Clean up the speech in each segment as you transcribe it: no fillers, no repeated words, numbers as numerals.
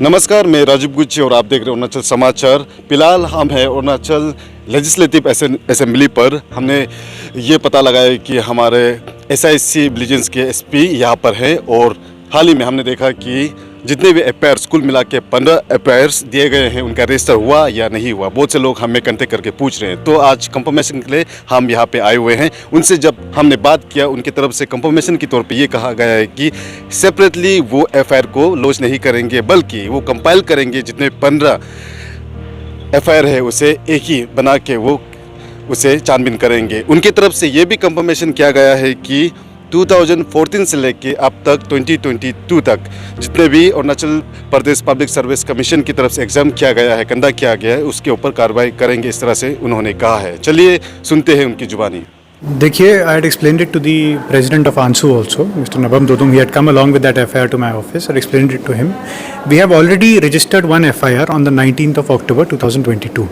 नमस्कार, मैं राजीव गुच्ची और आप देख रहे हैं अरुणाचल समाचार। फिलहाल हम हैं अरुणाचल लेजिस्लेटिव असेंबली पर। हमने ये पता लगाया कि हमारे SIC विजिलेंस के SP यहाँ पर हैं और हाल ही में हमने देखा कि जितने भी FIR कुल मिला के 15 FIRs दिए गए हैं, उनका रजिस्टर हुआ या नहीं हुआ। बहुत से लोग हमें कांटेक्ट करके पूछ रहे हैं, तो आज कंफर्मेशन के लिए हम यहाँ पे आए हुए हैं। उनसे जब हमने बात किया, उनकी तरफ से कंफर्मेशन के तौर पे ये कहा गया है कि सेपरेटली वो FIR को लॉन्च नहीं करेंगे, बल्कि वो कंपाइल करेंगे। जितने 15 FIR है उसे एक ही बना के वो उसे छानबीन करेंगे। उनकी तरफ से ये भी कंफर्मेशन किया गया है कि 2014 से लेके अब तक 2022 तक जितने भी Arunachal Pradesh public service commission की तरफ से एग्ज़ाम किया गया है, कंडक्ट किया गया है, उसके ऊपर कार्रवाई करेंगे, इस तरह से उन्होंने कहा है। चलिए सुनते हैं उनकी जुबानी। देखिए, I had explained it to the president of ANSU also, Mr. Nabam Dodum. He had come along with that FIR to my office. I explained it to him. We have already registered one FIR on the 19th of October 2022.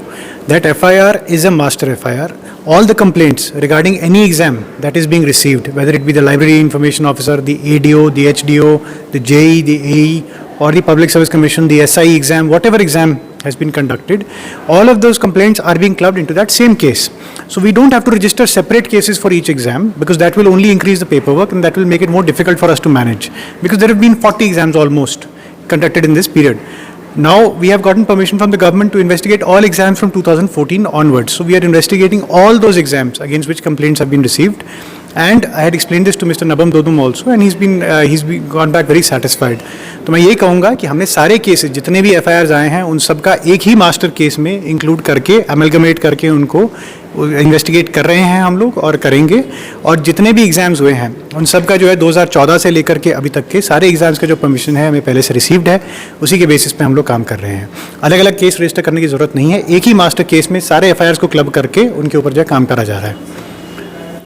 That FIR is a master FIR. All the complaints regarding any exam that is being received, whether it be the library information officer, the ADO, the HDO, the JE, the AE, or the Public Service Commission, the SIE exam, whatever exam has been conducted, all of those complaints are being clubbed into that same case. So we don't have to register separate cases for each exam, because that will only increase the paperwork and that will make it more difficult for us to manage, because there have been 40 exams almost conducted in this period. Now we have gotten permission from the government to investigate all exams from 2014 onwards. So we are investigating all those exams against which complaints have been received. And I had explained this to Mr. Nabam Dodum also, and he's been gone back very satisfied. तो मैं ये कहूँगा कि हमने सारे cases जितने भी FIRs आए हैं उन सब का एक ही मास्टर केस में इंक्लूड करके, अमेलगमेट करके उनको इन्वेस्टिगेट कर रहे हैं हम लोग और करेंगे। और जितने भी एग्ज़ाम्स हुए हैं उन सब का जो है 2014 से लेकर के अभी तक के सारे एग्ज़ाम्स का जो परमिशन है हमें पहले से रिसीव्ड है, उसी के बेसिस पे हम लोग काम कर रहे हैं। अलग अलग केस रजिस्टर करने की ज़रूरत नहीं है, एक ही मास्टर केस में सारे FIRs को क्लब करके उनके ऊपर जो है काम करा जा रहा है।